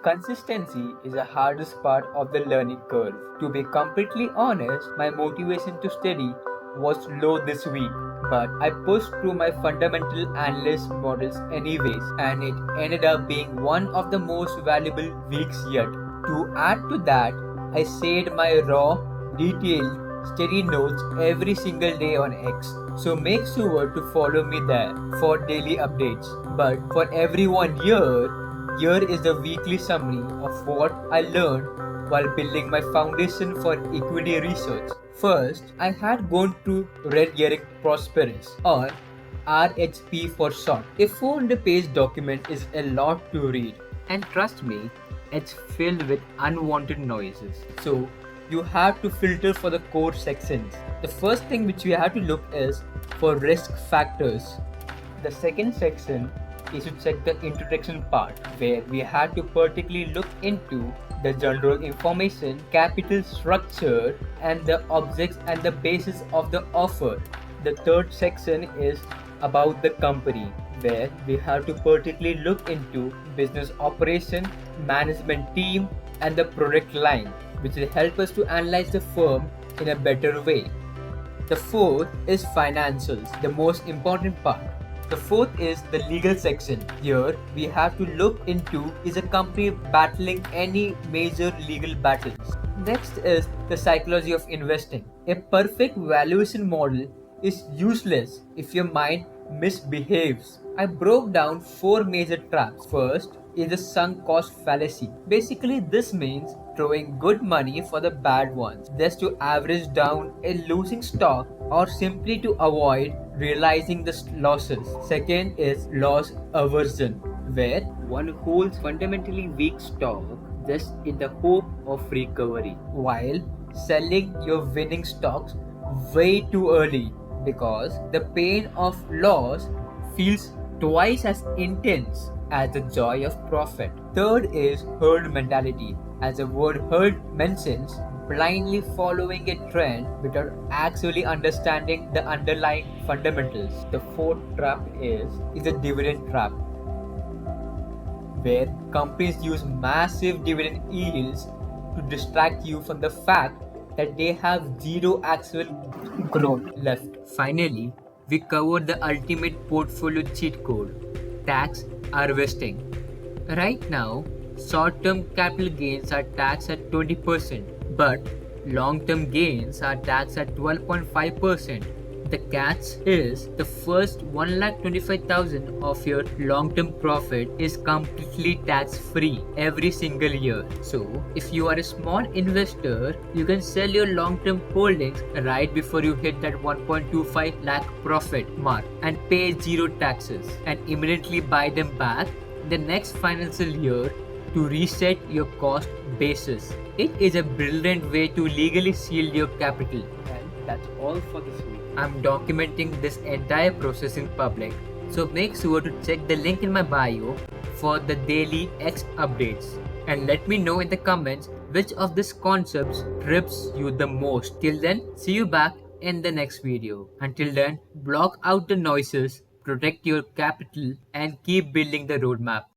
Consistency is the hardest part of the learning curve. To be completely honest, my motivation to study was low this week, but I pushed through my fundamental analyst models anyways, and it ended up being one of the most valuable weeks yet. To add to that, I saved my raw, detailed study notes every single day on X, so make sure to follow me there for daily updates. But for everyone here is the weekly summary of what I learned while building my foundation for equity research. First, I had gone through Herring Prospectus, or RHP for short. A 400-page document is a lot to read, and trust me, it's filled with unwanted noises. So you have to filter for the core sections. The first thing which we have to look is for risk factors. The second section is to check the introduction part, where we have to particularly look into the general information, capital structure, and the objects and the basis of the offer. The third section is about the company, where we have to particularly look into business operation, management team, and the product line, which will help us to analyze the firm in a better way. The fourth is financials, the most important part. The fourth is the legal section. Here we have to look into, is a company battling any major legal battles. Next is the psychology of investing. A perfect valuation model is useless if your mind misbehaves. I broke down 4 major traps. First is the sunk cost fallacy. Basically, this means throwing good money for the bad ones, just to average down a losing stock or simply to avoid realizing the losses. Second is loss aversion, where one holds fundamentally weak stock just in the hope of recovery, while selling your winning stocks way too early, because the pain of loss feels twice as intense as the joy of profit. Third is herd mentality. As the word herd mentions, blindly following a trend without actually understanding the underlying fundamentals. The fourth trap is a dividend trap, where companies use massive dividend yields to distract you from the fact that they have zero actual growth left. Finally, we covered the ultimate portfolio cheat code, tax harvesting. Right now, short-term capital gains are taxed at 20%, but long-term gains are taxed at 12.5%. The catch is the first 1,25,000 of your long-term profit is completely tax-free every single year. So, if you are a small investor, you can sell your long-term holdings right before you hit that 1.25 lakh profit mark and pay zero taxes, and immediately buy them back the next financial year to reset your cost basis. It is a brilliant way to legally shield your capital. And that's all for this week. I'm documenting this entire process in public, so make sure to check the link in my bio for the daily X updates. And let me know in the comments which of these concepts trips you the most. Till then, see you back in the next video. Until then, block out the noises, protect your capital, and keep building the roadmap.